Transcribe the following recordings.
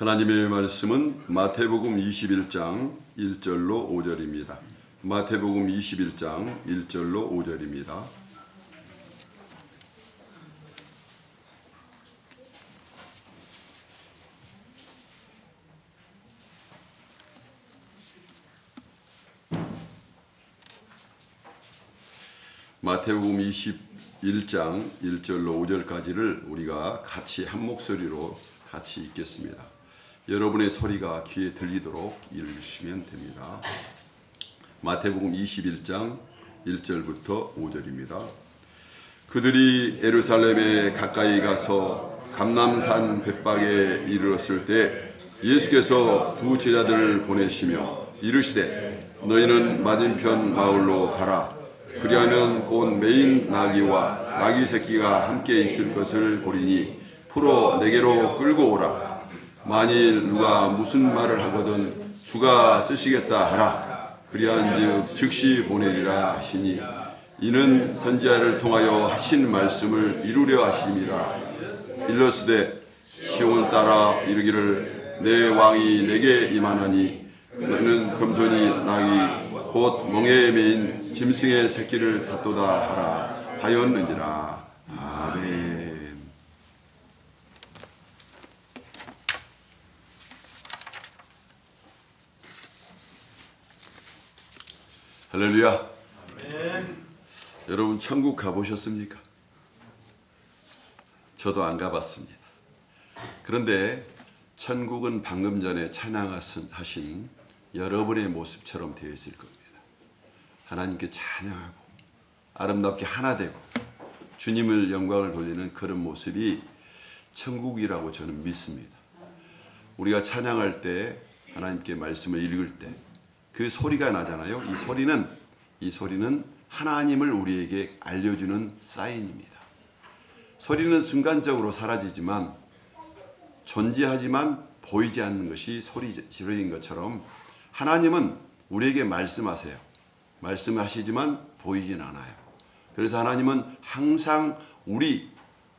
하나님의 말씀은 마태복음 21장 1절로 5절입니다. 마태복음 21장 1절로 5절입니다. 마태복음 21장 1절로 5절까지를 우리가 같이 한 목소리로 같이 읽겠습니다. 여러분의 소리가 귀에 들리도록 읽으시면 됩니다. 마태복음 21장 1절부터 5절입니다. 그들이 예루살렘에 가까이 가서 감람산 벳박에 이르렀을 때 예수께서 두 제자들을 보내시며 이르시되 너희는 맞은편 마을로 가라. 그리하면 곧 매인 나귀와 나귀 새끼가 함께 있을 것을 보리니 풀어 내게로 끌고 오라. 만일 누가 무슨 말을 하거든 주가 쓰시겠다 하라. 그리한즉 즉시 보내리라 하시니 이는 선지자를 통하여 하신 말씀을 이루려 하심이라. 일러스되 시온 따라 이르기를 내 왕이 내게 임하나니 너는 금손이 나귀 곧 멍에 매인 짐승의 새끼를 닫도다 하라 하였느니라. 아멘. 할렐루야. 아멘. 여러분 천국 가보셨습니까? 저도 안 가봤습니다. 그런데 천국은 방금 전에 찬양하신 여러분의 모습처럼 되어 있을 겁니다. 하나님께 찬양하고 아름답게 하나 되고 주님을 영광을 돌리는 그런 모습이 천국이라고 저는 믿습니다. 우리가 찬양할 때 하나님께 말씀을 읽을 때 그 소리가 나잖아요. 이 소리는 하나님을 우리에게 알려주는 사인입니다. 소리는 순간적으로 사라지지만 존재하지만 보이지 않는 것이 소리인 것처럼 하나님은 우리에게 말씀하세요. 말씀하시지만 보이진 않아요. 그래서 하나님은 항상 우리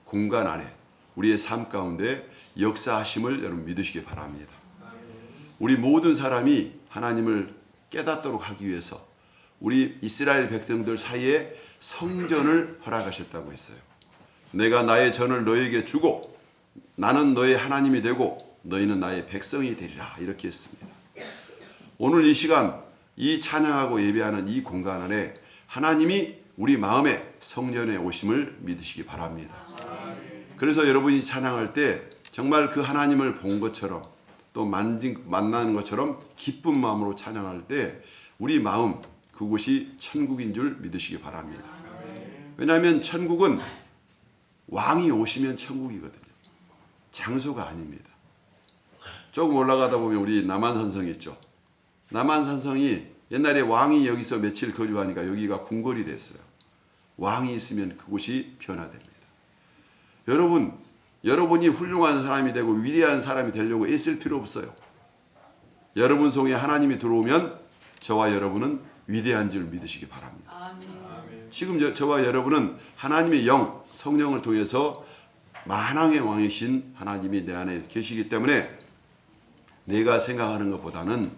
공간 안에 우리의 삶 가운데 역사하심을 여러분 믿으시기 바랍니다. 우리 모든 사람이 하나님을 깨닫도록 하기 위해서 우리 이스라엘 백성들 사이에 성전을 허락하셨다고 했어요. 내가 나의 전을 너에게 주고 나는 너의 하나님이 되고 너희는 나의 백성이 되리라 이렇게 했습니다. 오늘 이 시간 이 찬양하고 예배하는 이 공간 안에 하나님이 우리 마음에 성전에 오심을 믿으시기 바랍니다. 그래서 여러분이 찬양할 때 정말 그 하나님을 본 것처럼 또 만나는 것처럼 기쁜 마음으로 찬양할 때 우리 마음 그곳이 천국인 줄 믿으시기 바랍니다. 왜냐하면 천국은 왕이 오시면 천국이거든요. 장소가 아닙니다. 조금 올라가다 보면 우리 남한산성 있죠. 남한산성이 옛날에 왕이 여기서 며칠 거주하니까 여기가 궁궐이 됐어요. 왕이 있으면 그곳이 변화됩니다. 여러분이 훌륭한 사람이 되고 위대한 사람이 되려고 애쓸 필요 없어요. 여러분 속에 하나님이 들어오면 저와 여러분은 위대한 줄 믿으시기 바랍니다. 아멘. 지금 저와 여러분은 하나님의 영, 성령을 통해서 만왕의 왕이신 하나님이 내 안에 계시기 때문에 내가 생각하는 것보다는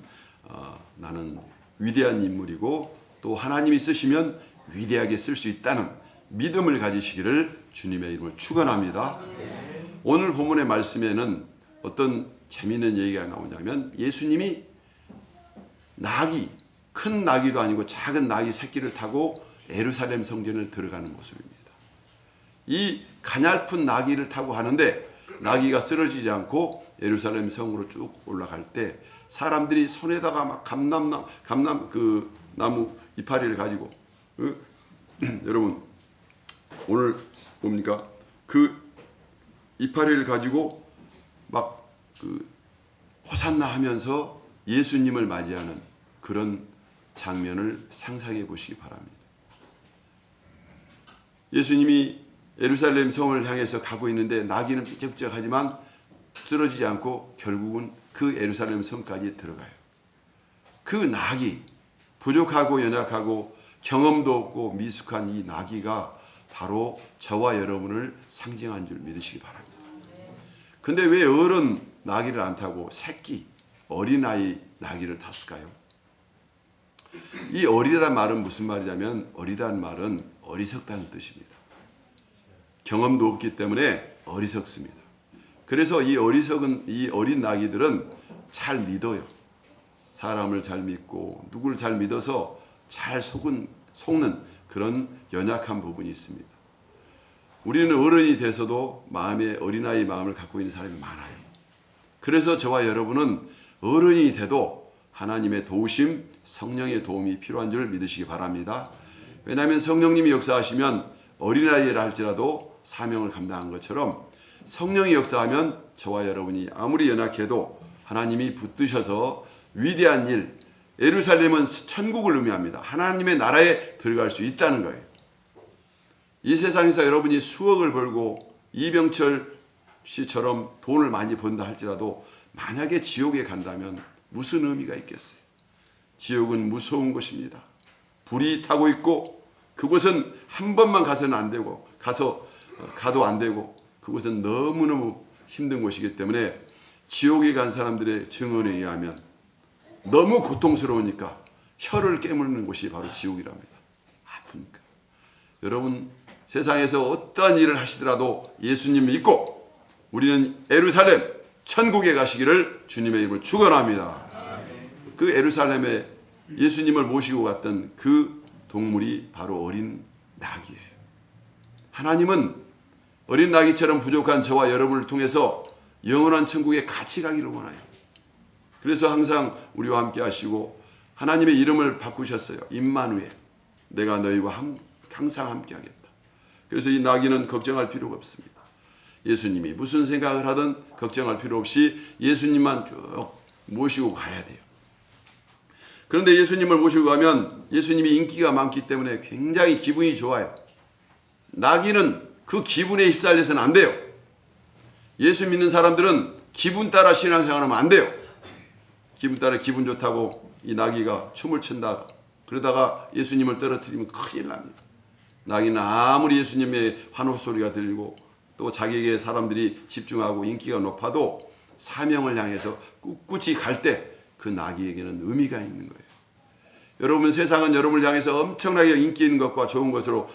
나는 위대한 인물이고 또 하나님이 쓰시면 위대하게 쓸 수 있다는 믿음을 가지시기를 주님의 이름으로 축원합니다. 오늘 본문의 말씀에는 어떤 재미있는 얘기가 나오냐면 예수님이 큰 나귀도 아니고 작은 나귀 새끼를 타고 예루살렘 성전을 들어가는 모습입니다. 이 가냘픈 나귀를 타고 가는데 나귀가 쓰러지지 않고 예루살렘 성으로 쭉 올라갈 때 사람들이 손에다가 막 나무 이파리를 가지고 여러분 오늘 뭡니까? 그 이파리를 가지고 막 호산나 하면서 예수님을 맞이하는 그런 장면을 상상해 보시기 바랍니다. 예수님이 예루살렘 성을 향해서 가고 있는데 나귀는 삐쩍삐쩍하지만 쓰러지지 않고 결국은 그 예루살렘 성까지 들어가요. 그 나귀, 부족하고 연약하고 경험도 없고 미숙한 이 나귀가 바로 저와 여러분을 상징한 줄 믿으시기 바랍니다. 근데 왜 어른 나귀를 안 타고 새끼, 어린아이 나귀를 탔을까요? 이 어리다는 말은 무슨 말이냐면 어리다는 말은 어리석다는 뜻입니다. 경험도 없기 때문에 어리석습니다. 그래서 이 어린 나귀들은 잘 믿어요. 사람을 잘 믿고 누구를 잘 믿어서 잘 속는 그런 연약한 부분이 있습니다. 우리는 어른이 돼서도 마음에 어린아이 마음을 갖고 있는 사람이 많아요. 그래서 저와 여러분은 어른이 돼도 하나님의 도우심, 성령의 도움이 필요한 줄 믿으시기 바랍니다. 왜냐하면 성령님이 역사하시면 어린아이라 할지라도 사명을 감당한 것처럼 성령이 역사하면 저와 여러분이 아무리 연약해도 하나님이 붙드셔서 위대한 일, 예루살렘은 천국을 의미합니다. 하나님의 나라에 들어갈 수 있다는 거예요. 이 세상에서 여러분이 수억을 벌고 이병철 씨처럼 돈을 많이 번다 할지라도 만약에 지옥에 간다면 무슨 의미가 있겠어요? 지옥은 무서운 곳입니다. 불이 타고 있고 그곳은 한 번만 가서는 안 되고 가도 안 되고 그곳은 너무너무 힘든 곳이기 때문에 지옥에 간 사람들의 증언에 의하면 너무 고통스러우니까 혀를 깨무는 곳이 바로 지옥이랍니다. 아프니까. 여러분 세상에서 어떠한 일을 하시더라도 예수님 믿고 우리는 예루살렘 천국에 가시기를 주님의 이름으로 축원합니다. 그 예루살렘에 예수님을 모시고 갔던 그 동물이 바로 어린 나귀예요. 하나님은 어린 나귀처럼 부족한 저와 여러분을 통해서 영원한 천국에 같이 가기를 원해요. 그래서 항상 우리와 함께 하시고 하나님의 이름을 바꾸셨어요. 임마누엘, 내가 너희와 항상 함께 하겠다. 그래서 이 나귀는 걱정할 필요가 없습니다. 예수님이 무슨 생각을 하든 걱정할 필요 없이 예수님만 쭉 모시고 가야 돼요. 그런데 예수님을 모시고 가면 예수님이 인기가 많기 때문에 굉장히 기분이 좋아요. 나귀는 그 기분에 휩쓸려서는 안 돼요. 예수 믿는 사람들은 기분 따라 신앙생활하면 안 돼요. 기분 따라 기분 좋다고 이 나귀가 춤을 춘다 그러다가 예수님을 떨어뜨리면 큰일 납니다. 나귀는 아무리 예수님의 환호 소리가 들리고 또 자기에게 사람들이 집중하고 인기가 높아도 사명을 향해서 꿋꿋이 갈 때 그 나귀에게는 의미가 있는 거예요. 여러분 세상은 여러분을 향해서 엄청나게 인기 있는 것과 좋은 것으로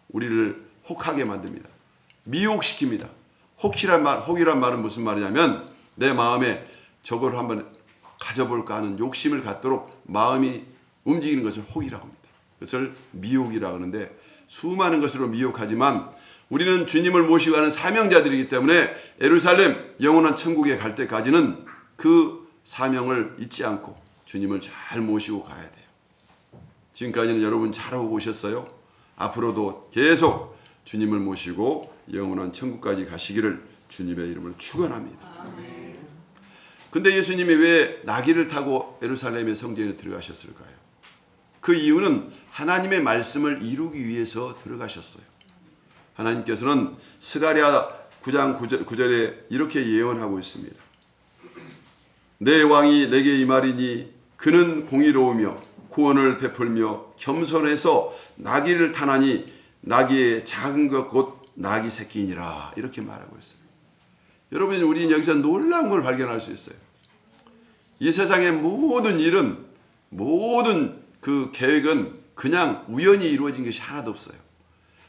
우리를 혹하게 만듭니다. 미혹시킵니다. 혹이란 말은 무슨 말이냐면 내 마음에 저걸 한번 가져볼까 하는 욕심을 갖도록 마음이 움직이는 것을 혹이라고 합니다. 그것을 미혹이라고 하는데 수많은 것으로 미혹하지만 우리는 주님을 모시고 가는 사명자들이기 때문에 예루살렘 영원한 천국에 갈 때까지는 그 사명을 잊지 않고 주님을 잘 모시고 가야 돼요. 지금까지는 여러분 잘하고 오셨어요. 앞으로도 계속 주님을 모시고 영원한 천국까지 가시기를 주님의 이름으로 축원합니다. 근데 예수님이 왜 나귀를 타고 예루살렘의 성전에 들어가셨을까요? 그 이유는 하나님의 말씀을 이루기 위해서 들어가셨어요. 하나님께서는 스가랴 9장 9절에 이렇게 예언하고 있습니다. 내 왕이 내게 임하리니 그는 공의로우며 구원을 베풀며 겸손해서 나귀를 타나니 나귀의 작은 것 곧 나귀 새끼니라 이렇게 말하고 있어요. 여러분 우리는 여기서 놀라운 걸 발견할 수 있어요. 이 세상의 모든 일은 모든 그 계획은 그냥 우연히 이루어진 것이 하나도 없어요.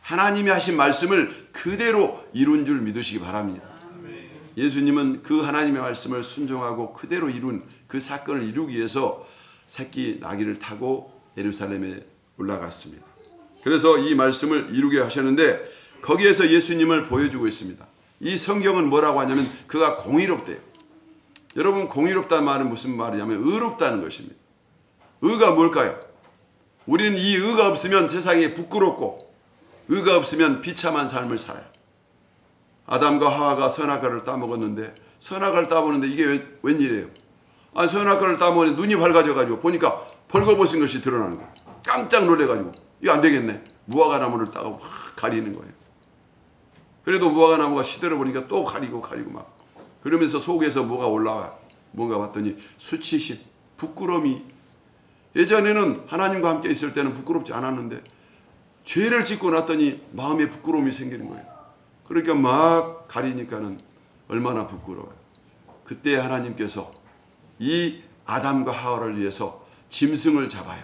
하나님이 하신 말씀을 그대로 이룬 줄 믿으시기 바랍니다. 예수님은 그 하나님의 말씀을 순종하고 그대로 이룬 그 사건을 이루기 위해서 새끼 나귀를 타고 예루살렘에 올라갔습니다. 그래서 이 말씀을 이루게 하셨는데 거기에서 예수님을 보여주고 있습니다. 이 성경은 뭐라고 하냐면 그가 공의롭대요. 여러분 공의롭다는 말은 무슨 말이냐면 의롭다는 것입니다. 의가 뭘까요? 우리는 이 의가 없으면 세상에 부끄럽고 의가 없으면 비참한 삶을 살아요. 아담과 하와가 선악과를 따먹었는데 선악과를 따먹는데 이게 웬일이에요? 선악과를 따먹는데 눈이 밝아져가지고 보니까 벌거벗은 것이 드러나는 거예요. 깜짝 놀래가지고 이거 안 되겠네. 무화과 나무를 따고 막 가리는 거예요. 그래도 무화과 나무가 시들어 보니까 또 가리고 막 그러면서 속에서 뭐가 올라와 뭔가 봤더니 수치심, 부끄러움이 예전에는 하나님과 함께 있을 때는 부끄럽지 않았는데 죄를 짓고 났더니 마음에 부끄러움이 생기는 거예요. 그러니까 막 가리니까는 얼마나 부끄러워요. 그때 하나님께서 이 아담과 하와를 위해서 짐승을 잡아요.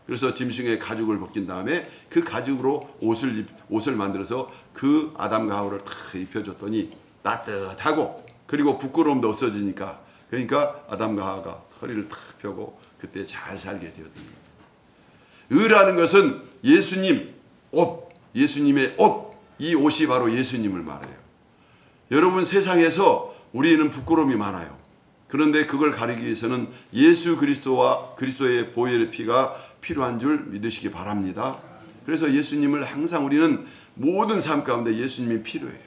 그래서 짐승의 가죽을 벗긴 다음에 그 가죽으로 옷을 만들어서 그 아담과 하와를 다 입혀줬더니 따뜻하고 그리고 부끄러움도 없어지니까, 그러니까 아담과 하와가 허리를 탁 펴고 그때 잘 살게 되었답니다. 의라는 것은 예수님 옷, 예수님의 옷, 이 옷이 바로 예수님을 말해요. 여러분, 세상에서 우리는 부끄러움이 많아요. 그런데 그걸 가리기 위해서는 예수 그리스도와 그리스도의 보혈의 피가 필요한 줄 믿으시기 바랍니다. 그래서 예수님을 항상 우리는 모든 삶 가운데 예수님이 필요해요.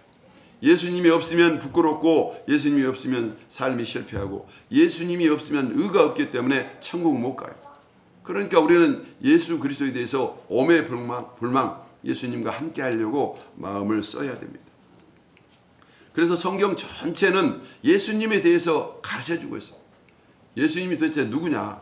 예수님이 없으면 부끄럽고, 예수님이 없으면 삶이 실패하고, 예수님이 없으면 의가 없기 때문에 천국 못 가요. 그러니까 우리는 예수 그리스도에 대해서 오매불망 예수님과 함께 하려고 마음을 써야 됩니다. 그래서 성경 전체는 예수님에 대해서 가르쳐주고 있어요. 예수님이 도대체 누구냐?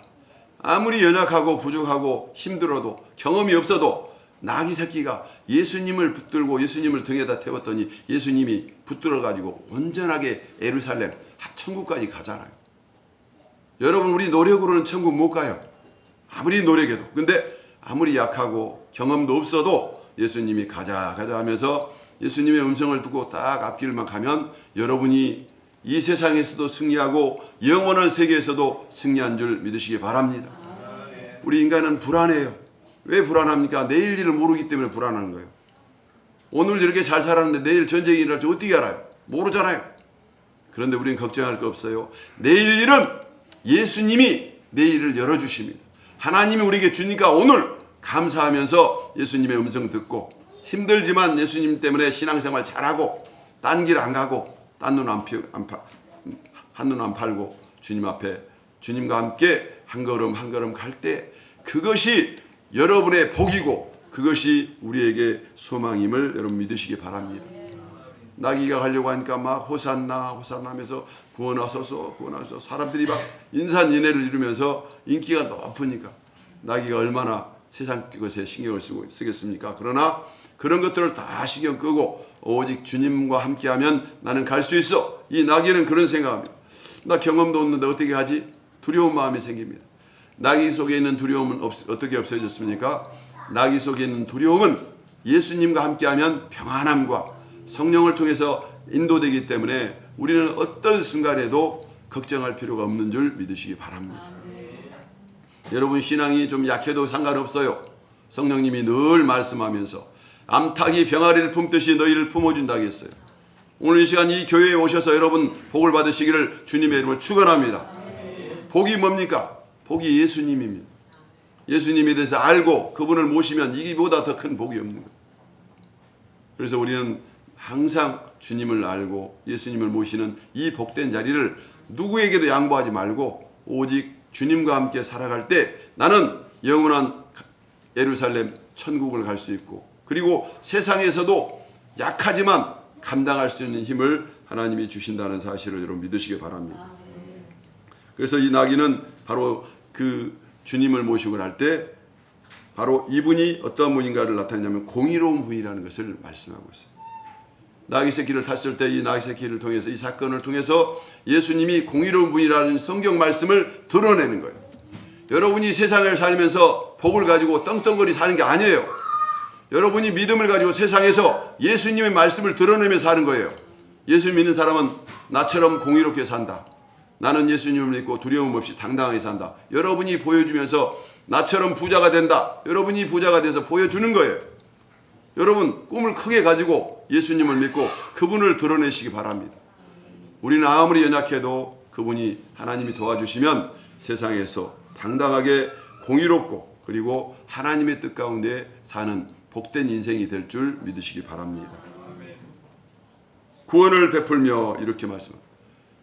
아무리 연약하고 부족하고 힘들어도, 경험이 없어도 나귀 새끼가 예수님을 붙들고 예수님을 등에다 태웠더니 예수님이 붙들어가지고 온전하게 예루살렘 천국까지 가잖아요. 여러분, 우리 노력으로는 천국 못 가요. 아무리 노력해도. 근데 아무리 약하고 경험도 없어도 예수님이 가자 하면서 예수님의 음성을 듣고 딱 앞길만 가면 여러분이 이 세상에서도 승리하고 영원한 세계에서도 승리한 줄 믿으시기 바랍니다. 우리 인간은 불안해요. 왜 불안합니까? 내일 일을 모르기 때문에 불안한 거예요. 오늘 이렇게 잘 살았는데 내일 전쟁이 일어날지 어떻게 알아요? 모르잖아요. 그런데 우리는 걱정할 거 없어요. 내일 일은 예수님이 내일을 열어주십니다. 하나님이 우리에게 주니까 오늘 감사하면서 예수님의 음성 듣고, 힘들지만 예수님 때문에 신앙생활 잘하고, 딴 길 안 가고, 한눈 안 팔고 주님 앞에 주님과 함께 한 걸음 한 걸음 갈 때, 그것이 여러분의 복이고 그것이 우리에게 소망임을 여러분 믿으시기 바랍니다. 나귀가 가려고 하니까 막 호산나 하면서 구원하소서 사람들이 막 인산인해를 이루면서 인기가 높으니까 나귀가 얼마나 세상 것에 신경을 쓰겠습니까? 그러나 그런 것들을 다 신경 끄고 오직 주님과 함께하면 나는 갈 수 있어. 이 나귀는 그런 생각합니다. 나 경험도 없는데 어떻게 하지? 두려운 마음이 생깁니다. 나귀 속에 있는 두려움은 어떻게 없어졌습니까? 나귀 속에 있는 두려움은 예수님과 함께하면 평안함과 성령을 통해서 인도되기 때문에 우리는 어떤 순간에도 걱정할 필요가 없는 줄 믿으시기 바랍니다. 여러분, 신앙이 좀 약해도 상관없어요. 성령님이 늘 말씀하면서 암탉이 병아리를 품듯이 너희를 품어준다고 했어요. 오늘 이 시간 이 교회에 오셔서 여러분 복을 받으시기를 주님의 이름으로 축원합니다. 복이 뭡니까? 복이 예수님입니다. 예수님에 대해서 알고 그분을 모시면 이기보다 더 큰 복이 없는 거예요. 그래서 우리는 항상 주님을 알고 예수님을 모시는 이 복된 자리를 누구에게도 양보하지 말고 오직 주님과 함께 살아갈 때 나는 영원한 예루살렘 천국을 갈 수 있고, 그리고 세상에서도 약하지만 감당할 수 있는 힘을 하나님이 주신다는 사실을 여러분 믿으시기 바랍니다. 그래서 이 나귀는 바로 그 주님을 모시고 날 때 바로 이분이 어떠한 분인가를 나타내냐면 공의로운 분이라는 것을 말씀하고 있어요. 나귀 새끼를 탔을 때 이 나귀 새끼를 통해서, 이 사건을 통해서 예수님이 공의로운 분이라는 성경 말씀을 드러내는 거예요. 여러분이 세상을 살면서 복을 가지고 떵떵거리 사는 게 아니에요. 여러분이 믿음을 가지고 세상에서 예수님의 말씀을 드러내며 사는 거예요. 예수 믿는 사람은 나처럼 공의롭게 산다. 나는 예수님을 믿고 두려움 없이 당당하게 산다. 여러분이 보여주면서 나처럼 부자가 된다. 여러분이 부자가 돼서 보여주는 거예요. 여러분, 꿈을 크게 가지고 예수님을 믿고 그분을 드러내시기 바랍니다. 우리는 아무리 연약해도 그분이 하나님이 도와주시면 세상에서 당당하게 공의롭고 그리고 하나님의 뜻 가운데 사는 복된 인생이 될 줄 믿으시기 바랍니다. 구원을 베풀며 이렇게 말씀합니다.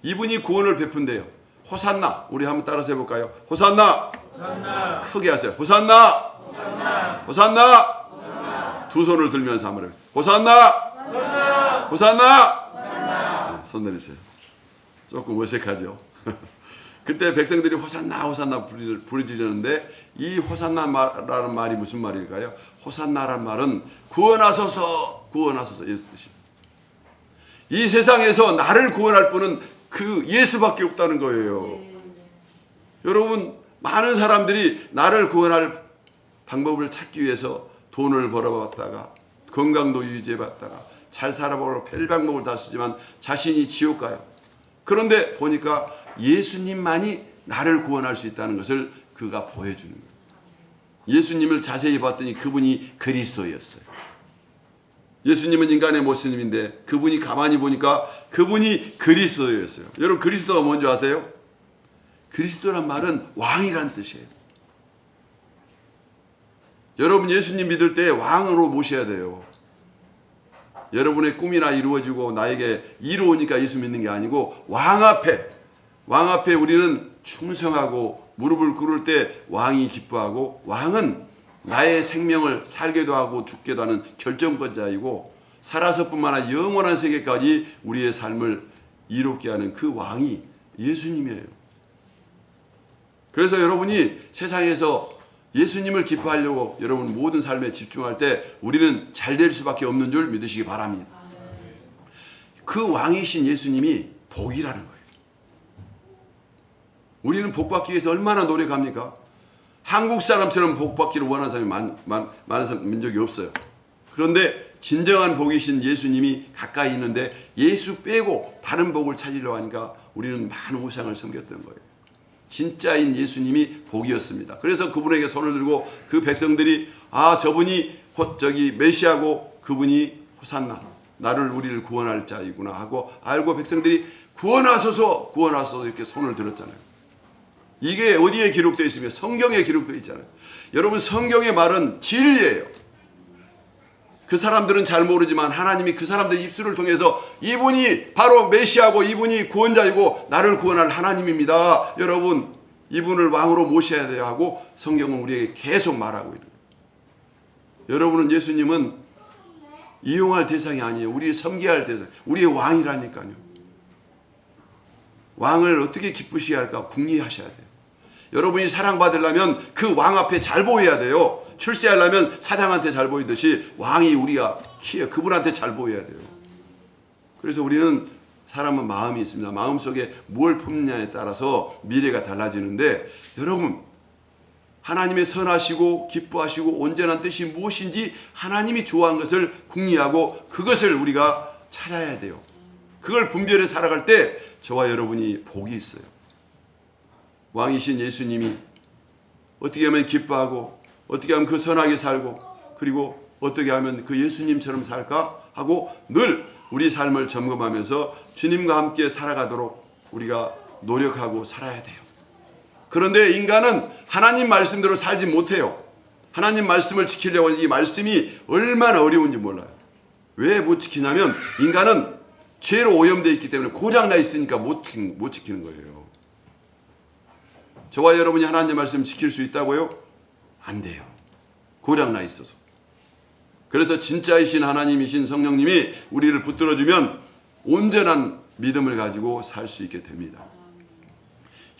이분이 구원을 베푼대요. 호산나. 우리 한번 따라서 해볼까요? 호산나. 호산나. 크게 하세요. 호산나. 호산나. 호산나. 호산나. 두 손을 들면서 한번 해요. 호산나. 호산나. 호산나. 호산나. 손 내리세요. 조금 어색하죠. 그때 백성들이 호산나 부르짖었는데 이 호산나라는 말이 무슨 말일까요? 호산나란 말은 구원하소서, 구원하소서. 이 세상에서 나를 구원할 분은 그 예수밖에 없다는 거예요. 여러분, 많은 사람들이 나를 구원할 방법을 찾기 위해서 돈을 벌어봤다가 건강도 유지해봤다가 잘 살아보려고 별방법을 다 쓰지만 자신이 지옥 가요. 그런데 보니까 예수님만이 나를 구원할 수 있다는 것을 그가 보여주는 거예요. 예수님을 자세히 봤더니 그분이 그리스도였어요. 예수님은 인간의 모습인데 그분이 가만히 보니까 그분이 그리스도였어요. 여러분, 그리스도가 뭔지 아세요? 그리스도란 말은 왕이란 뜻이에요. 여러분, 예수님 믿을 때 왕으로 모셔야 돼요. 여러분의 꿈이나 이루어지고 나에게 이루어오니까 예수 믿는 게 아니고 왕 앞에 우리는 충성하고 무릎을 꿇을 때 왕이 기뻐하고, 왕은 나의 생명을 살게도 하고 죽게도 하는 결정권자이고 살아서뿐만 아니라 영원한 세계까지 우리의 삶을 이롭게 하는 그 왕이 예수님이에요. 그래서 여러분이 세상에서 예수님을 기뻐하려고 여러분 모든 삶에 집중할 때 우리는 잘 될 수밖에 없는 줄 믿으시기 바랍니다. 그 왕이신 예수님이 복이라는 거예요. 우리는 복받기 위해서 얼마나 노력합니까? 한국 사람처럼 복받기를 원하는 사람이 많은 민족이 없어요. 그런데 진정한 복이신 예수님이 가까이 있는데 예수 빼고 다른 복을 찾으려고 하니까 우리는 많은 우상을 섬겼던 거예요. 진짜인 예수님이 복이었습니다. 그래서 그분에게 손을 들고 그 백성들이 저분이 메시아고 그분이 호산나, 우리를 구원할 자이구나 하고 알고 백성들이 구원하소서 이렇게 손을 들었잖아요. 이게 어디에 기록되어 있으며 성경에 기록되어 있잖아요. 여러분, 성경의 말은 진리예요. 그 사람들은 잘 모르지만 하나님이 그 사람들 입술을 통해서 이분이 바로 메시아고 이분이 구원자이고 나를 구원할 하나님입니다. 여러분, 이분을 왕으로 모셔야 돼요 하고 성경은 우리에게 계속 말하고 있는 거예요. 여러분은 예수님은 이용할 대상이 아니에요. 우리 섬겨야 할 대상, 우리의 왕이라니까요. 왕을 어떻게 기쁘시게 할까? 궁리하셔야 돼요. 여러분이 사랑받으려면 그 왕 앞에 잘 보여야 돼요. 출세하려면 사장한테 잘 보이듯이 왕이 우리가 키예요. 그분한테 잘 보여야 돼요. 그래서 우리는 사람은 마음이 있습니다. 마음속에 뭘 품느냐에 따라서 미래가 달라지는데, 여러분, 하나님의 선하시고 기뻐하시고 온전한 뜻이 무엇인지 하나님이 좋아하는 것을 궁리하고 그것을 우리가 찾아야 돼요. 그걸 분별해 살아갈 때 저와 여러분이 복이 있어요. 왕이신 예수님이 어떻게 하면 기뻐하고 어떻게 하면 그 선하게 살고 그리고 어떻게 하면 그 예수님처럼 살까 하고 늘 우리 삶을 점검하면서 주님과 함께 살아가도록 우리가 노력하고 살아야 돼요. 그런데 인간은 하나님 말씀대로 살지 못해요. 하나님 말씀을 지키려고 하는 이 말씀이 얼마나 어려운지 몰라요. 왜 못 지키냐면 인간은 죄로 오염되어 있기 때문에 고장나 있으니까 못 지키는 거예요. 저와 여러분이 하나님의 말씀 지킬 수 있다고요? 안 돼요. 고장나 있어서. 그래서 진짜이신 하나님이신 성령님이 우리를 붙들어주면 온전한 믿음을 가지고 살 수 있게 됩니다.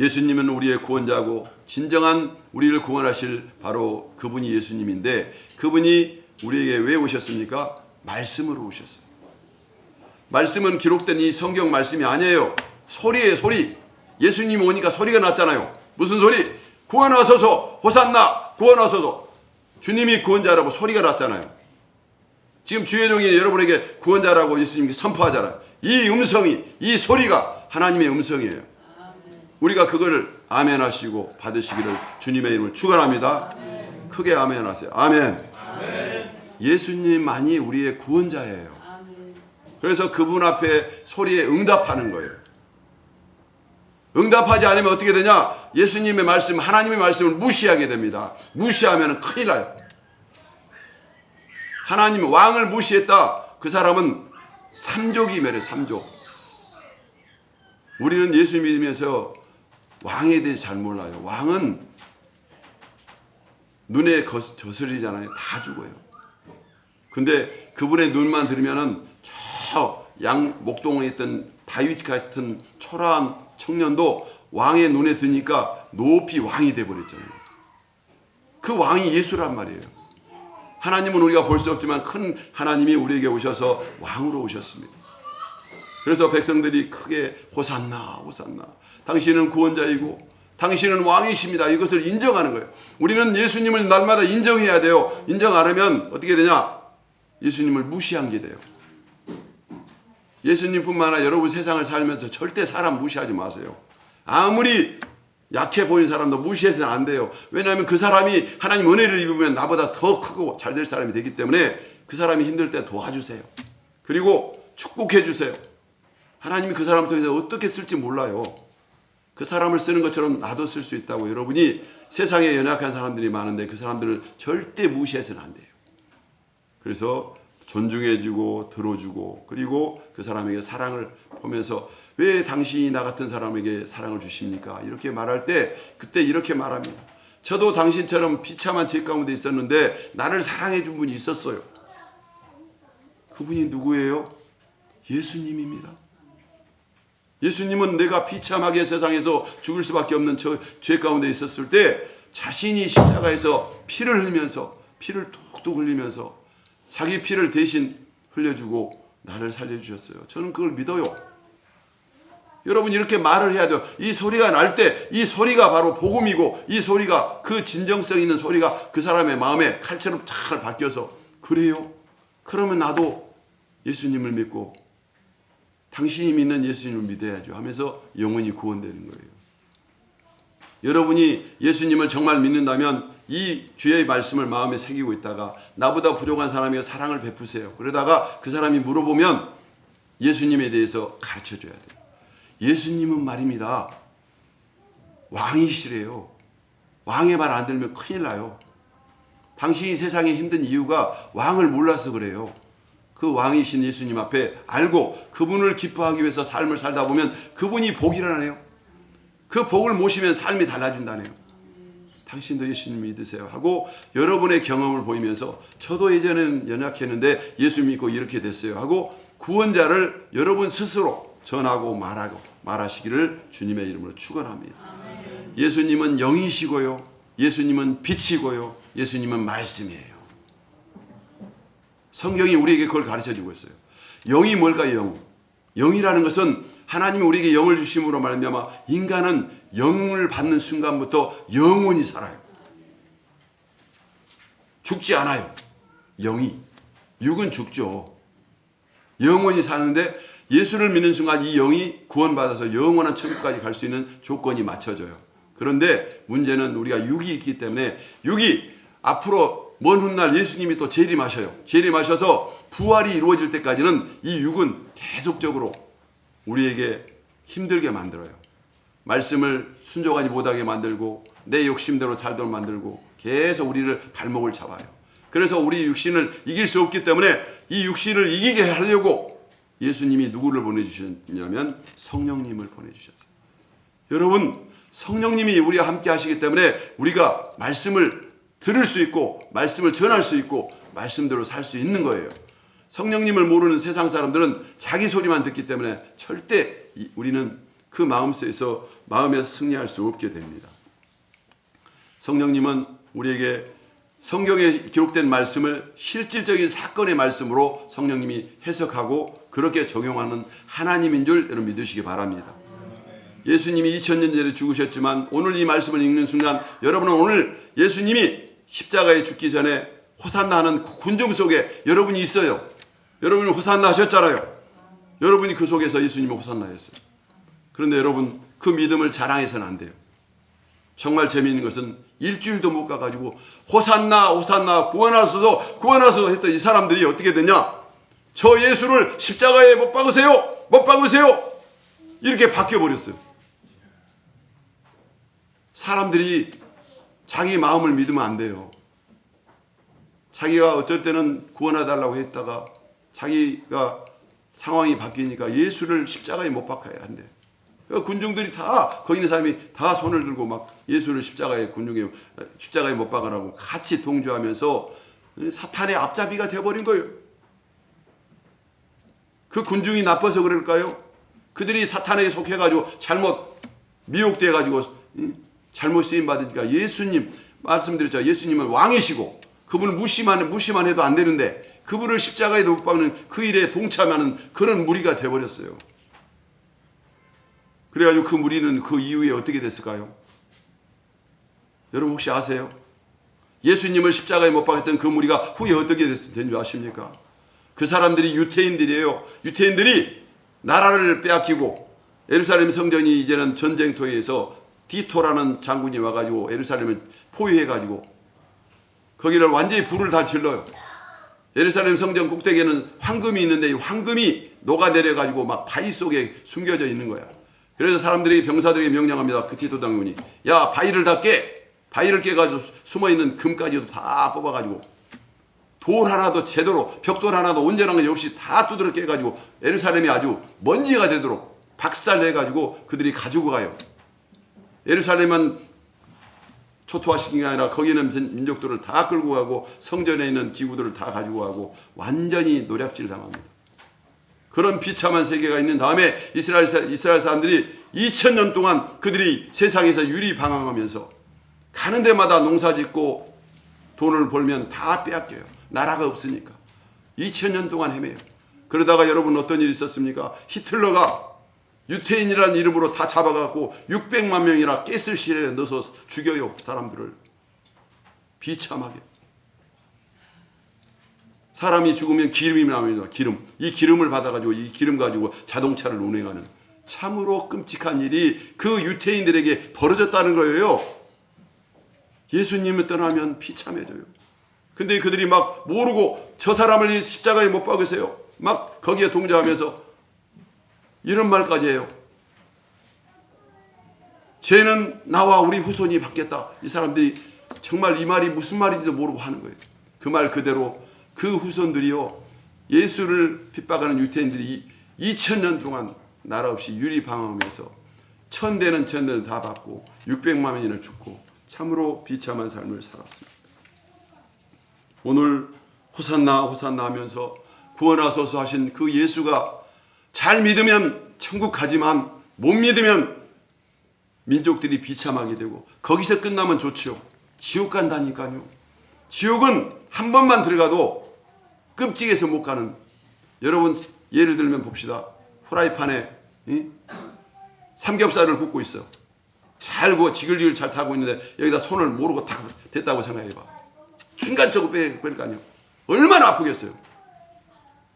예수님은 우리의 구원자고 진정한 우리를 구원하실 바로 그분이 예수님인데, 그분이 우리에게 왜 오셨습니까? 말씀으로 오셨어요. 말씀은 기록된 이 성경 말씀이 아니에요. 소리예요, 소리. 예수님이 오니까 소리가 났잖아요. 무슨 소리? 구원하소서, 호산나, 구원하소서. 주님이 구원자라고 소리가 났잖아요. 지금 주의 종이 여러분에게 구원자라고 예수님께 선포하잖아요. 이 음성이, 이 소리가 하나님의 음성이에요. 우리가 그거를 아멘 하시고 받으시기를 주님의 이름으로 축원합니다. 크게 아멘 하세요. 아멘. 예수님만이 우리의 구원자예요. 그래서 그분 앞에 소리에 응답하는 거예요. 응답하지 않으면 어떻게 되냐? 예수님의 말씀, 하나님의 말씀을 무시하게 됩니다. 무시하면 큰일 나요. 하나님 왕을 무시했다. 그 사람은 삼족이 매래, 삼족. 우리는 예수 믿으면서 왕에 대해 잘 몰라요. 왕은 눈에 저슬리잖아요. 다 죽어요. 근데 그분의 눈만 들으면은 저 목동에 있던 다윗 같은 초라한 청년도 왕의 눈에 드니까 높이 왕이 돼버렸잖아요. 그 왕이 예수란 말이에요. 하나님은 우리가 볼 수 없지만 큰 하나님이 우리에게 오셔서 왕으로 오셨습니다. 그래서 백성들이 크게 호산나 호산나, 당신은 구원자이고 당신은 왕이십니다, 이것을 인정하는 거예요. 우리는 예수님을 날마다 인정해야 돼요. 인정 안 하면 어떻게 되냐? 예수님을 무시한 게 돼요. 예수님뿐만 아니라 여러분 세상을 살면서 절대 사람 무시하지 마세요. 아무리 약해 보이는 사람도 무시해서는 안 돼요. 왜냐하면 그 사람이 하나님 은혜를 입으면 나보다 더 크고 잘 될 사람이 되기 때문에 그 사람이 힘들 때 도와주세요. 그리고 축복해 주세요. 하나님이 그 사람을 통해서 어떻게 쓸지 몰라요. 그 사람을 쓰는 것처럼 나도 쓸 수 있다고. 여러분이 세상에 연약한 사람들이 많은데 그 사람들을 절대 무시해서는 안 돼요. 그래서 존중해주고 들어주고, 그리고 그 사람에게 사랑을 보면서 왜 당신이 나 같은 사람에게 사랑을 주십니까? 이렇게 말할 때 그때 이렇게 말합니다. 저도 당신처럼 비참한 죄 가운데 있었는데 나를 사랑해 준 분이 있었어요. 그분이 누구예요? 예수님입니다. 예수님은 내가 비참하게 세상에서 죽을 수밖에 없는 저 죄 가운데 있었을 때 자신이 십자가에서 피를 흘리면서, 피를 뚝뚝 흘리면서 자기 피를 대신 흘려주고 나를 살려주셨어요. 저는 그걸 믿어요. 여러분 이렇게 말을 해야 돼요. 이 소리가 날 때 이 소리가 바로 복음이고, 이 소리가, 그 진정성 있는 소리가 그 사람의 마음에 칼처럼 잘 박혀서, 그래요? 그러면 나도 예수님을 믿고 당신이 믿는 예수님을 믿어야죠 하면서 영원히 구원되는 거예요. 여러분이 예수님을 정말 믿는다면 이 주의 말씀을 마음에 새기고 있다가 나보다 부족한 사람에게 사랑을 베푸세요. 그러다가 그 사람이 물어보면 예수님에 대해서 가르쳐 줘야 돼요. 예수님은 말입니다, 왕이시래요. 왕의 말 안 들으면 큰일 나요. 당신이 세상에 힘든 이유가 왕을 몰라서 그래요. 그 왕이신 예수님 앞에 알고 그분을 기뻐하기 위해서 삶을 살다 보면 그분이 복이라네요. 그 복을 모시면 삶이 달라진다네요. 당신도 예수님 믿으세요 하고 여러분의 경험을 보이면서 저도 예전에는 연약했는데 예수 믿고 이렇게 됐어요 하고 구원자를 여러분 스스로 전하고 말하시기를 주님의 이름으로 축원합니다. 예수님은 영이시고요, 예수님은 빛이고요, 예수님은 말씀이에요. 성경이 우리에게 그걸 가르쳐주고 있어요. 영이 뭘까요? 영이라는 것은 하나님이 우리에게 영을 주심으로 말미암아 인간은 영을 받는 순간부터 영원히 살아요. 죽지 않아요. 영이. 육은 죽죠. 영원히 사는데 예수를 믿는 순간 이 영이 구원받아서 영원한 천국까지 갈 수 있는 조건이 맞춰져요. 그런데 문제는 우리가 육이 있기 때문에 육이 앞으로 먼 훗날 예수님이 또 재림하셔요. 재림하셔서 부활이 이루어질 때까지는 이 육은 계속적으로 우리에게 힘들게 만들어요. 말씀을 순종하지 못하게 만들고 내 욕심대로 살도록 만들고 계속 우리를 발목을 잡아요. 그래서 우리 육신을 이길 수 없기 때문에 이 육신을 이기게 하려고 예수님이 누구를 보내주셨냐면 성령님을 보내주셨어요. 여러분, 성령님이 우리와 함께 하시기 때문에 우리가 말씀을 들을 수 있고 말씀을 전할 수 있고 말씀대로 살 수 있는 거예요. 성령님을 모르는 세상 사람들은 자기 소리만 듣기 때문에 절대 우리는 그 마음에서 승리할 수 없게 됩니다. 성령님은 우리에게 성경에 기록된 말씀을 실질적인 사건의 말씀으로 성령님이 해석하고 그렇게 적용하는 하나님인 줄 여러분 믿으시기 바랍니다. 예수님이 2000년 전에 죽으셨지만 오늘 이 말씀을 읽는 순간 여러분은 오늘 예수님이 십자가에 죽기 전에 호산나 하는 군중 속에 여러분이 있어요. 여러분이 호산나 하셨잖아요. 여러분이 그 속에서 예수님이 호산나 했어요. 그런데 여러분 그 믿음을 자랑해서는 안 돼요. 정말 재미있는 것은 일주일도 못 가가지고 호산나 호산나 구원하소서 구원하소서 했던 이 사람들이 어떻게 되냐, 저 예수를 십자가에 못 박으세요 못 박으세요 이렇게 바뀌어버렸어요. 사람들이 자기 마음을 믿으면 안 돼요. 자기가 어쩔 때는 구원해달라고 했다가 자기가 상황이 바뀌니까 예수를 십자가에 못 박아야 한대. 군중들이 다 거기 있는 사람이 다 손을 들고 막 예수를 십자가에 못 박으라고 같이 동조하면서 사탄의 앞잡이가 되어버린 거예요. 그 군중이 나빠서 그럴까요? 그들이 사탄에게 속해가지고 잘못 미혹돼가지고 잘못 쓰임 받으니까 예수님 말씀드렸죠. 예수님은 왕이시고 그분을 무시만 해도 안 되는데 그분을 십자가에 못 박는 그 일에 동참하는 그런 무리가 되어버렸어요. 그래가지고 그 무리는 그 이후에 어떻게 됐을까요? 여러분 혹시 아세요? 예수님을 십자가에 못 박았던 그 무리가 후에 어떻게 된 줄 아십니까? 그 사람들이 유태인들이에요. 유태인들이 나라를 빼앗기고 예루살렘 성전이 이제는 전쟁터에서 디토라는 장군이 와가지고 예루살렘을 포위해가지고 거기를 완전히 불을 다 질러요. 예루살렘 성전 꼭대기에는 황금이 있는데 이 황금이 녹아내려가지고 막 바위 속에 숨겨져 있는 거야. 그래서 사람들이 병사들에게 명령합니다. 그 디토 장군이 야 바위를 다 깨! 바위를 깨가지고 숨어있는 금까지도 다 뽑아가지고 돌 하나도 제대로 벽돌 하나도 온전한 건 역시 다 두드러 깨가지고 예루살렘이 아주 먼지가 되도록 박살내가지고 그들이 가지고 가요. 예루살렘은 초토화시킨 게 아니라 거기는 민족들을 다 끌고 가고 성전에 있는 기구들을 다 가지고 가고 완전히 노략질 당합니다. 그런 비참한 세계가 있는 다음에 이스라엘 사람들이 2000년 동안 그들이 세상에서 유리방황하면서 가는 데마다 농사 짓고 돈을 벌면 다 빼앗겨요. 나라가 없으니까. 2000년 동안 헤매요. 그러다가 여러분 어떤 일이 있었습니까? 히틀러가 유태인이라는 이름으로 다 잡아갖고 600만 명이나 가스실에 넣어서 죽여요. 사람들을. 비참하게. 사람이 죽으면 기름이 나옵니다. 기름. 이 기름을 받아가지고 이 기름 가지고 자동차를 운행하는 참으로 끔찍한 일이 그 유태인들에게 벌어졌다는 거예요. 예수님을 떠나면 비참해져요. 근데 그들이 막 모르고 저 사람을 십자가에 못 박으세요. 막 거기에 동조하면서 이런 말까지 해요. 죄는 나와 우리 후손이 받겠다. 이 사람들이 정말 이 말이 무슨 말인지도 모르고 하는 거예요. 그 말 그대로 그 후손들이요. 예수를 핍박하는 유태인들이 2000년 동안 나라 없이 유리방황하면서 천대는 다 받고 600만 명이나 죽고 참으로 비참한 삶을 살았습니다. 오늘 호산나 호산나 하면서 구원하소서 하신 그 예수가 잘 믿으면 천국 가지만 못 믿으면 민족들이 비참하게 되고 거기서 끝나면 좋죠. 지옥 간다니까요. 지옥은 한 번만 들어가도 끔찍해서 못 가는. 여러분 예를 들면 봅시다. 후라이팬에 삼겹살을 굽고 있어. 잘 구워 지글지글 잘 타고 있는데 여기다 손을 모르고 탁 됐다고 생각해봐. 순간적으로 뺄 거 아니에요. 얼마나 아프겠어요.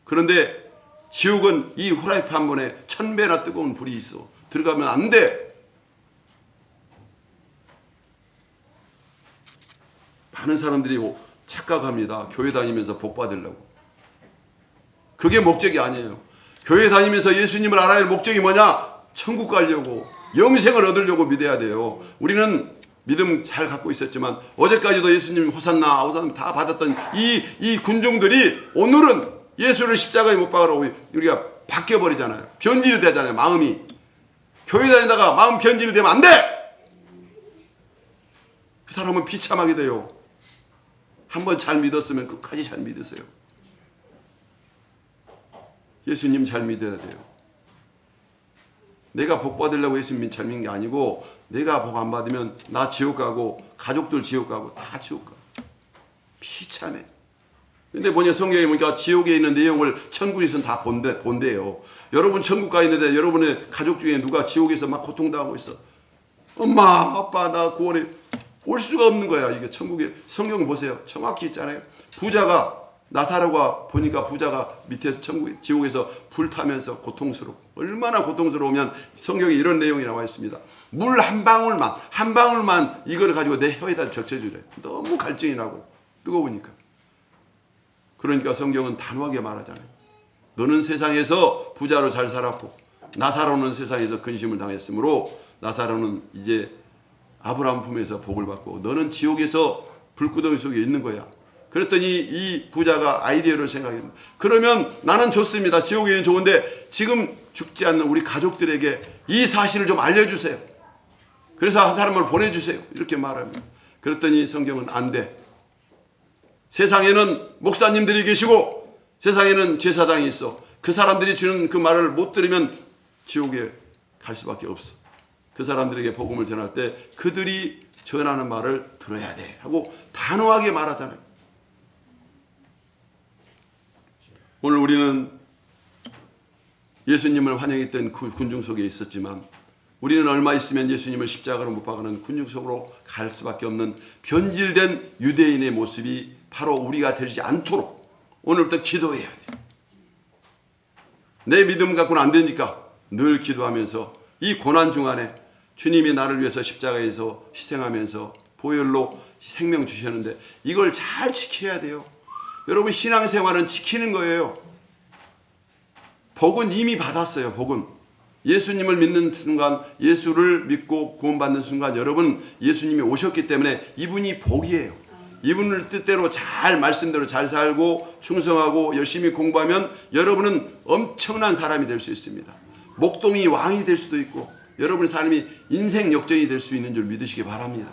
그런데 지옥은 이 후라이팬 한 번에 1000배나 뜨거운 불이 있어. 들어가면 안 돼. 많은 사람들이 착각합니다. 교회 다니면서 복 받으려고. 그게 목적이 아니에요. 교회 다니면서 예수님을 알아야 할 목적이 뭐냐? 천국 가려고 영생을 얻으려고 믿어야 돼요. 우리는 믿음 잘 갖고 있었지만 어제까지도 예수님 호산나 호산나 다 받았던 이 군중들이 오늘은 예수를 십자가에 못 박으라고 우리가 바뀌어버리잖아요. 변질되잖아요. 마음이. 교회 다니다가 마음 변질되면 안 돼. 그 사람은 비참하게 돼요. 한번 잘 믿었으면 끝까지 잘 믿으세요. 예수님 잘 믿어야 돼요. 내가 복 받으려고 예수님 잘 믿는 게 아니고 내가 복 안 받으면 나 지옥 가고 가족들 지옥 가고 다 지옥 가. 비참해. 근데 뭐냐 성경에 보니까 지옥에 있는 내용을 천국에서는 다 본대요. 여러분 천국 가 있는데 여러분의 가족 중에 누가 지옥에서 막 고통당하고 있어. 엄마 아빠 나 구원해. 올 수가 없는 거야. 이게 천국에 성경 보세요. 정확히 있잖아요. 부자가 나사로가 보니까 부자가 밑에서 지옥에서 불타면서 고통스럽고 얼마나 고통스러우면 성경에 이런 내용이 나와 있습니다. 물 한 방울만 이걸 가지고 내 혀에다 적셔주래. 너무 갈증이 나고 뜨거우니까. 그러니까 성경은 단호하게 말하잖아요. 너는 세상에서 부자로 잘 살았고 나사로는 세상에서 근심을 당했으므로 나사로는 이제 아브라함 품에서 복을 받고 너는 지옥에서 불구덩이 속에 있는 거야. 그랬더니 이 부자가 아이디어를 생각합니다. 그러면 나는 좋습니다. 지옥에 있는 좋은데 지금 죽지 않는 우리 가족들에게 이 사실을 좀 알려주세요. 그래서 한 사람을 보내주세요. 이렇게 말합니다. 그랬더니 성경은 안 돼. 세상에는 목사님들이 계시고 세상에는 제사장이 있어. 그 사람들이 주는 그 말을 못 들으면 지옥에 갈 수밖에 없어. 그 사람들에게 복음을 전할 때 그들이 전하는 말을 들어야 돼 하고 단호하게 말하잖아요. 오늘 우리는 예수님을 환영했던 그 군중 속에 있었지만 우리는 얼마 있으면 예수님을 십자가로 못 박아는 군중 속으로 갈 수밖에 없는 변질된 유대인의 모습이 바로 우리가 되지 않도록 오늘부터 기도해야 돼요. 내 믿음 갖고는 안 되니까 늘 기도하면서 이 고난 중간에 주님이 나를 위해서 십자가에서 희생하면서 보혈로 생명 주셨는데 이걸 잘 지켜야 돼요. 여러분, 신앙생활은 지키는 거예요. 복은 이미 받았어요. 복은 예수님을 믿는 순간, 예수를 믿고 구원받는 순간 여러분 예수님이 오셨기 때문에 이분이 복이에요. 이분을 뜻대로 잘 말씀대로 잘 살고 충성하고 열심히 공부하면 여러분은 엄청난 사람이 될 수 있습니다. 목동이 왕이 될 수도 있고 여러분의 삶이 인생 역전이 될 수 있는 줄 믿으시기 바랍니다.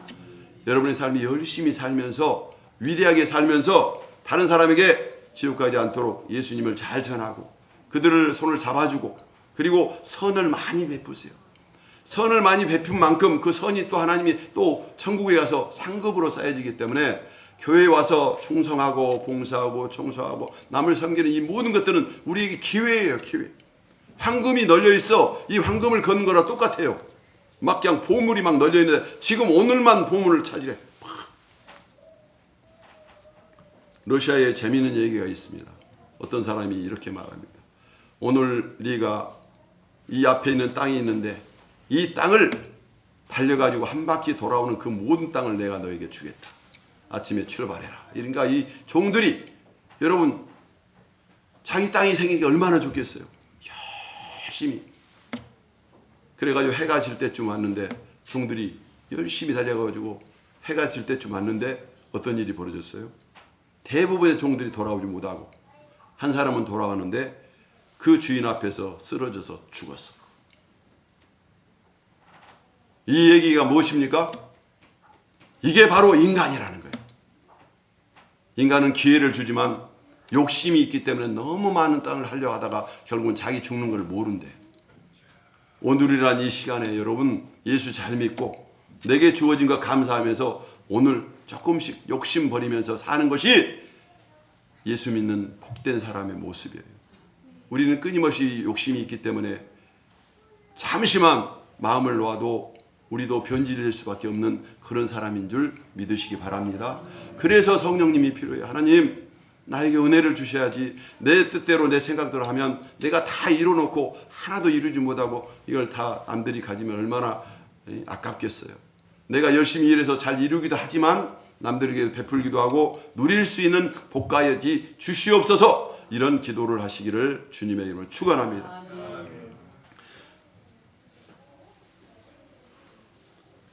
여러분의 삶이 열심히 살면서 위대하게 살면서 다른 사람에게 지옥 가지 않도록 예수님을 잘 전하고 그들을 손을 잡아주고 그리고 선을 많이 베푸세요. 선을 많이 베푼 만큼 그 선이 또 하나님이 또 천국에 가서 상급으로 쌓여지기 때문에 교회에 와서 충성하고 봉사하고 청소하고 남을 섬기는 이 모든 것들은 우리에게 기회예요. 기회. 황금이 널려 있어. 이 황금을 거는 거랑 똑같아요. 막 그냥 보물이 막 널려 있는데 지금 오늘만 보물을 찾으래. 러시아에 재미있는 얘기가 있습니다. 어떤 사람이 이렇게 말합니다. 오늘 네가 이 앞에 있는 땅이 있는데 이 땅을 달려가지고 한 바퀴 돌아오는 그 모든 땅을 내가 너에게 주겠다. 아침에 출발해라. 그러니까 이 종들이 여러분 자기 땅이 생기니까 얼마나 좋겠어요. 열심히. 그래가지고 해가 질 때쯤 왔는데 종들이 열심히 달려가지고 해가 질 때쯤 왔는데 어떤 일이 벌어졌어요? 대부분의 종들이 돌아오지 못하고 한 사람은 돌아가는데 그 주인 앞에서 쓰러져서 죽었어. 이 얘기가 무엇입니까? 이게 바로 인간이라는 거예요. 인간은 기회를 주지만 욕심이 있기 때문에 너무 많은 땅을 하려 하다가 결국은 자기 죽는 걸 모른대. 오늘이란 이 시간에 여러분 예수 잘 믿고 내게 주어진 것 감사하면서 오늘 조금씩 욕심 버리면서 사는 것이 예수 믿는 복된 사람의 모습이에요. 우리는 끊임없이 욕심이 있기 때문에 잠시만 마음을 놓아도 우리도 변질될 수밖에 없는 그런 사람인 줄 믿으시기 바랍니다. 그래서 성령님이 필요해요. 하나님 나에게 은혜를 주셔야지 내 뜻대로 내 생각대로 하면 내가 다 이뤄놓고 하나도 이루지 못하고 이걸 다 남들이 가지면 얼마나 아깝겠어요. 내가 열심히 일해서 잘 이루기도 하지만 남들에게 베풀기도 하고 누릴 수 있는 복까지 주시옵소서. 이런 기도를 하시기를 주님의 이름으로 축원합니다.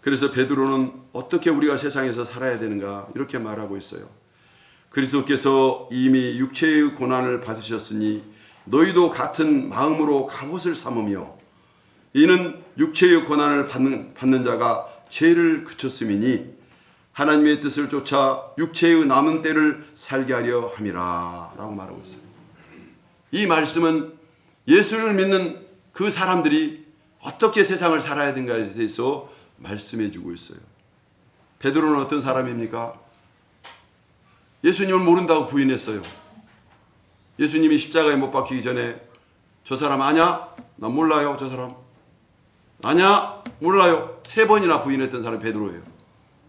그래서 베드로는 어떻게 우리가 세상에서 살아야 되는가 이렇게 말하고 있어요. 그리스도께서 이미 육체의 고난을 받으셨으니 너희도 같은 마음으로 갑옷을 삼으며 이는 육체의 고난을 받는 자가 죄를 그쳤음이니 하나님의 뜻을 쫓아 육체의 남은 때를 살게 하려 함이라 라고 말하고 있어요. 이 말씀은 예수를 믿는 그 사람들이 어떻게 세상을 살아야 되는가에 대해서 말씀해 주고 있어요. 베드로는 어떤 사람입니까? 예수님을 모른다고 부인했어요. 예수님이 십자가에 못 박히기 전에 저 사람 아냐? 나 몰라요. 저 사람 아냐? 몰라요. 3번이나 부인했던 사람이 베드로예요.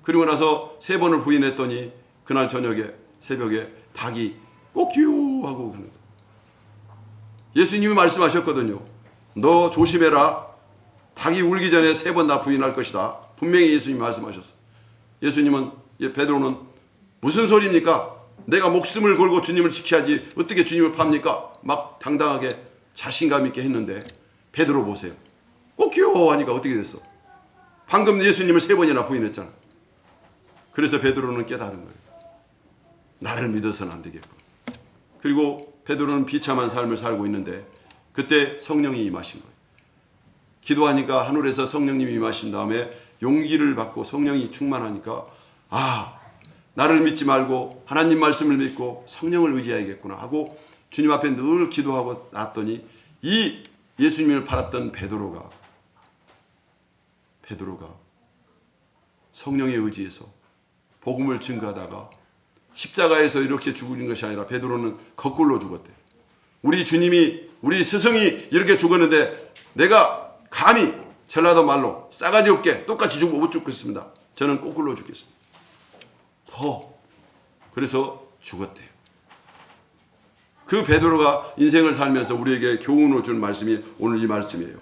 그리고 나서 3번을 부인했더니 그날 저녁에 새벽에 닭이 꼬끼우 하고 가는 거예요. 예수님이 말씀하셨거든요. 너 조심해라. 닭이 울기 전에 3번 다 부인할 것이다. 분명히 예수님이 말씀하셨어요. 예수님은 베드로는 무슨 소리입니까? 내가 목숨을 걸고 주님을 지켜야지 어떻게 주님을 팝니까? 막 당당하게 자신감 있게 했는데 베드로 보세요. 꼬끼요 하니까 어떻게 됐어? 방금 예수님을 3번이나 부인했잖아. 그래서 베드로는 깨달은 거예요. 나를 믿어서는 안 되겠고. 그리고 베드로는 비참한 삶을 살고 있는데 그때 성령이 임하신 거예요. 기도하니까 하늘에서 성령님이 임하신 다음에 용기를 받고 성령이 충만하니까 나를 믿지 말고 하나님 말씀을 믿고 성령을 의지해야겠구나 하고 주님 앞에 늘 기도하고 나왔더니 이 예수님을 팔았던 베드로가 성령에 의지해서 복음을 증거하다가 십자가에서 이렇게 죽은 것이 아니라 베드로는 거꾸로 죽었대. 우리 주님이 우리 스승이 이렇게 죽었는데 내가 감히 전라도 말로 싸가지 없게 똑같이 못 죽겠습니다. 저는 거꾸로 죽겠습니다. 그래서 죽었대요. 그 베드로가 인생을 살면서 우리에게 교훈을 주는 말씀이 오늘 이 말씀이에요.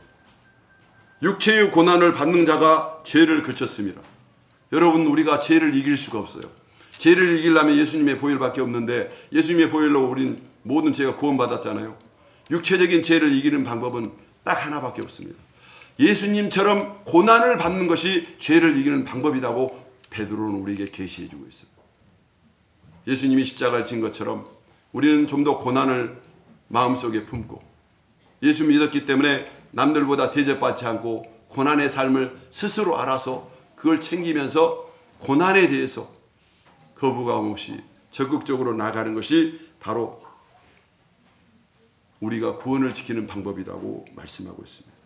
육체의 고난을 받는 자가 죄를 그쳤습니다. 여러분, 우리가 죄를 이길 수가 없어요. 죄를 이기려면 예수님의 보혈밖에 없는데, 예수님의 보혈로 우린 모든 죄가 구원받았잖아요. 육체적인 죄를 이기는 방법은 딱 하나밖에 없습니다. 예수님처럼 고난을 받는 것이 죄를 이기는 방법이라고 베드로는 우리에게 계시해 주고 있어요. 예수님이 십자가를 진 것처럼 우리는 좀 더 고난을 마음속에 품고, 예수 믿었기 때문에 남들보다 대접받지 않고 고난의 삶을 스스로 알아서 그걸 챙기면서 고난에 대해서 거부감 없이 적극적으로 나가는 것이 바로 우리가 구원을 지키는 방법이라고 말씀하고 있습니다.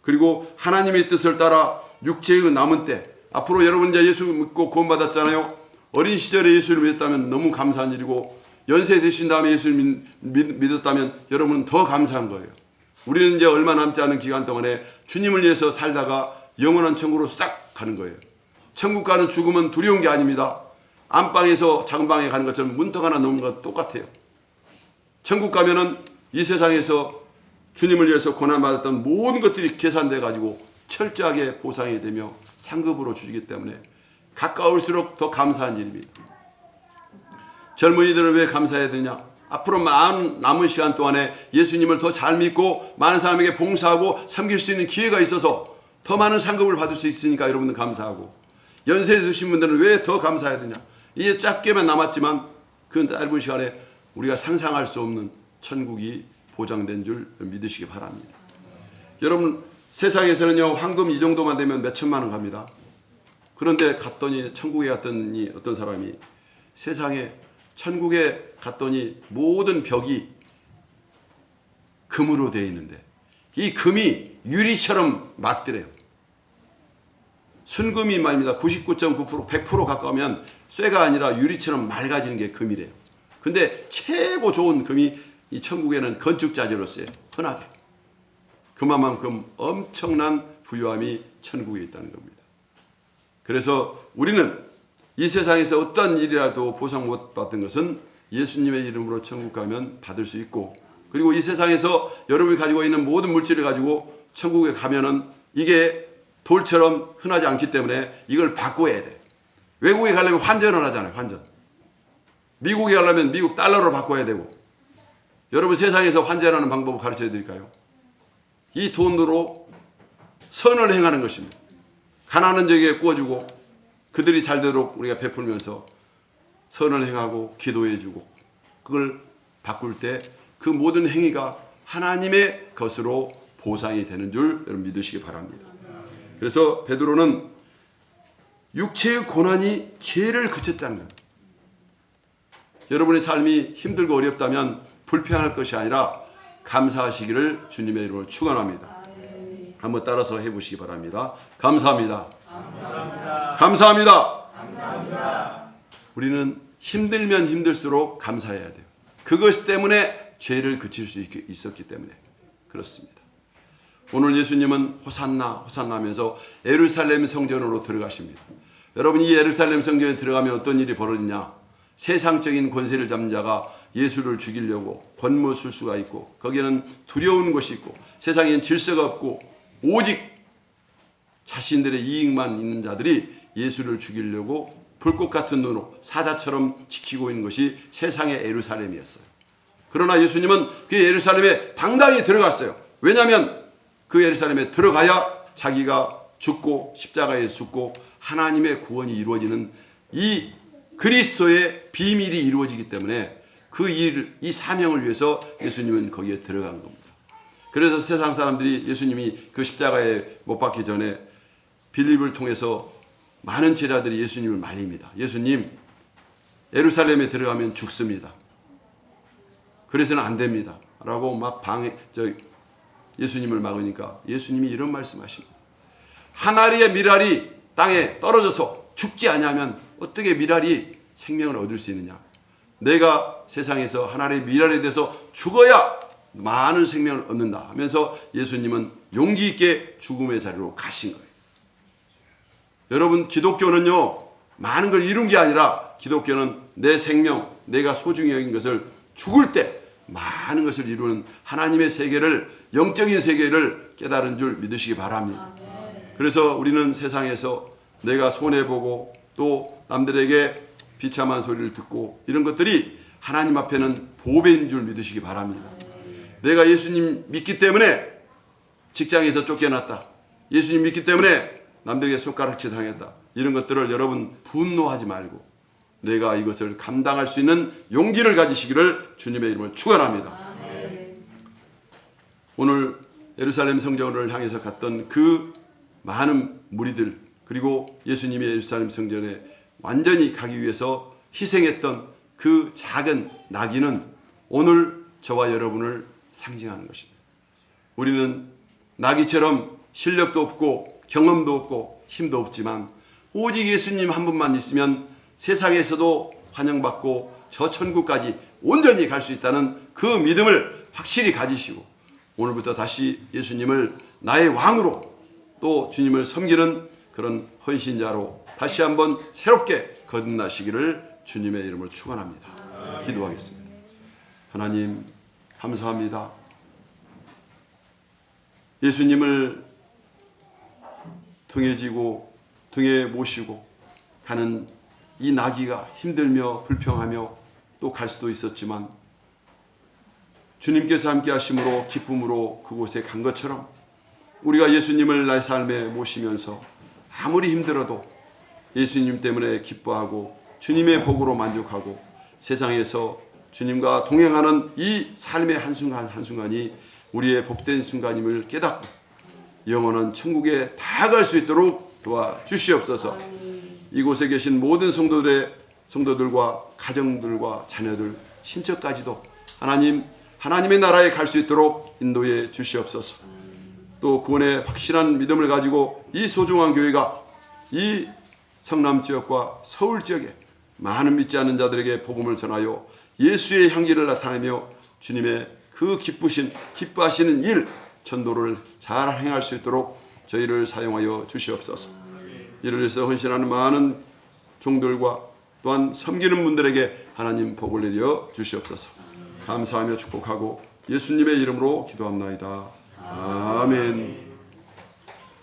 그리고 하나님의 뜻을 따라 육체의 남은 때, 앞으로 여러분 이제 예수 믿고 구원받았잖아요. 어린 시절에 예수를 믿었다면 너무 감사한 일이고, 연세 드신 다음에 예수를 믿었다면 여러분은 더 감사한 거예요. 우리는 이제 얼마 남지 않은 기간 동안에 주님을 위해서 살다가 영원한 천국으로 싹 가는 거예요. 천국 가는 죽음은 두려운 게 아닙니다. 안방에서 작은 방에 가는 것처럼 문턱 하나 넘는 것 똑같아요. 천국 가면은 이 세상에서 주님을 위해서 고난받았던 모든 것들이 계산돼 가지고 철저하게 보상이 되며 상급으로 주시기 때문에 가까울수록 더 감사한 일입니다. 젊은이들은 왜 감사해야 되냐? 앞으로 많은 남은 시간 동안에 예수님을 더 잘 믿고 많은 사람에게 봉사하고 섬길 수 있는 기회가 있어서 더 많은 상급을 받을 수 있으니까 여러분들 감사하고, 연세 드신 분들은 왜 더 감사해야 되냐? 이제 짧게만 남았지만 그 짧은 시간에 우리가 상상할 수 없는 천국이 보장된 줄 믿으시기 바랍니다. 여러분, 세상에서는요, 황금 이 정도만 되면 몇 천만 원 갑니다. 그런데 갔더니, 천국에 갔더니 어떤 사람이 세상에 천국에 갔더니 모든 벽이 금으로 되어 있는데 이 금이 유리처럼 맑더래요. 순금이 말입니다. 99.9% 100% 가까우면 쇠가 아니라 유리처럼 맑아지는 게 금이래요. 근데 최고 좋은 금이 이 천국에는 건축자재로 쓰여요. 흔하게. 그만큼 엄청난 부유함이 천국에 있다는 겁니다. 그래서 우리는 이 세상에서 어떤 일이라도 보상 못 받은 것은 예수님의 이름으로 천국 가면 받을 수 있고, 그리고 이 세상에서 여러분이 가지고 있는 모든 물질을 가지고 천국에 가면은 이게 돌처럼 흔하지 않기 때문에 이걸 바꿔야 돼. 외국에 가려면 환전을 하잖아요. 환전. 미국에 가려면 미국 달러로 바꿔야 되고. 여러분, 세상에서 환전하는 방법을 가르쳐 드릴까요? 이 돈으로 선을 행하는 것입니다. 가난한 자에게 구워주고 그들이 잘 되도록 우리가 베풀면서 선을 행하고 기도해주고, 그걸 바꿀 때 그 모든 행위가 하나님의 것으로 보상이 되는 줄 여러분 믿으시기 바랍니다. 그래서 베드로는 육체의 고난이 죄를 그쳤다는 겁니다. 여러분의 삶이 힘들고 어렵다면 불평할 것이 아니라 감사하시기를 주님의 이름으로 축원합니다. 한번 따라서 해보시기 바랍니다. 감사합니다. 감사합니다. 감사합니다. 감사합니다. 우리는 힘들면 힘들수록 감사해야 돼요. 그것 때문에 죄를 그칠 수 있었기 때문에 그렇습니다. 오늘 예수님은 호산나 호산나 하면서 예루살렘 성전으로 들어가십니다. 여러분, 이 예루살렘 성전에 들어가면 어떤 일이 벌어지냐? 세상적인 권세를 잡는 자가 예수를 죽이려고 권모술수가 있고, 거기에는 두려운 것이 있고 세상엔 질서가 없고 오직 자신들의 이익만 있는 자들이 예수를 죽이려고 불꽃 같은 눈으로 사자처럼 지키고 있는 것이 세상의 예루살렘이었어요. 그러나 예수님은 그 예루살렘에 당당히 들어갔어요. 왜냐하면 그 예루살렘에 들어가야 자기가 죽고 십자가에 죽고 하나님의 구원이 이루어지는 이 그리스도의 비밀이 이루어지기 때문에 이 사명을 위해서 예수님은 거기에 들어간 겁니다. 그래서 세상 사람들이 예수님이 그 십자가에 못 박기 전에 빌립을 통해서 많은 제자들이 예수님을 말립니다. 예수님, 예루살렘에 들어가면 죽습니다. 그래서는 안 됩니다. 라고 막 예수님을 막으니까 예수님이 이런 말씀하십니다. 한 알의 밀알이 땅에 떨어져서 죽지 않으면 어떻게 밀알이 생명을 얻을 수 있느냐? 내가 세상에서 한 알의 밀알에 대해서 죽어야 많은 생명을 얻는다 하면서 예수님은 용기 있게 죽음의 자리로 가신 거예요. 여러분, 기독교는요, 많은 걸 이룬 게 아니라 기독교는 내 생명, 내가 소중히 여긴 것을 죽을 때 많은 것을 이루는 하나님의 세계를, 영적인 세계를 깨달은 줄 믿으시기 바랍니다. 그래서 우리는 세상에서 내가 손해보고 또 남들에게 비참한 소리를 듣고 이런 것들이 하나님 앞에는 보배인 줄 믿으시기 바랍니다. 내가 예수님 믿기 때문에 직장에서 쫓겨났다, 예수님 믿기 때문에 남들에게 손가락질 당했다, 이런 것들을 여러분 분노하지 말고 내가 이것을 감당할 수 있는 용기를 가지시기를 주님의 이름으로 축원합니다. 오늘 예루살렘 성전을 향해서 갔던 그 많은 무리들, 그리고 예수님이 예루살렘 성전에 완전히 가기 위해서 희생했던 그 작은 나귀는 오늘 저와 여러분을 상징하는 것입니다. 우리는 나귀처럼 실력도 없고 경험도 없고 힘도 없지만 오직 예수님 한 분만 있으면 세상에서도 환영받고 저 천국까지 온전히 갈 수 있다는 그 믿음을 확실히 가지시고 오늘부터 다시 예수님을 나의 왕으로 또 주님을 섬기는 그런 헌신자로 다시 한번 새롭게 거듭나시기를 주님의 이름으로 축원합니다. 기도하겠습니다. 하나님, 감사합니다. 예수님을 등에 지고 등에 모시고 가는 이 나귀가 힘들며 불평하며 또 갈 수도 있었지만 주님께서 함께 하심으로 기쁨으로 그곳에 간 것처럼 우리가 예수님을 나의 삶에 모시면서 아무리 힘들어도 예수님 때문에 기뻐하고 주님의 복으로 만족하고 세상에서 주님과 동행하는 이 삶의 한순간 한순간이 우리의 복된 순간임을 깨닫고 영원한 천국에 다 갈 수 있도록 도와주시옵소서. 이곳에 계신 모든 성도들과 가정들과 자녀들, 친척까지도 하나님의 나라에 갈 수 있도록 인도해 주시옵소서. 또 구원의 확실한 믿음을 가지고 이 소중한 교회가 이 성남 지역과 서울 지역에 많은 믿지 않는 자들에게 복음을 전하여 예수의 향기를 나타내며 주님의 그 기뻐하시는 일, 전도를 잘 행할 수 있도록 저희를 사용하여 주시옵소서. 이를 위해서 헌신하는 많은 종들과 또한 섬기는 분들에게 하나님 복을 내려 주시옵소서. 감사하며 축복하고 예수님의 이름으로 기도합나이다. 아멘.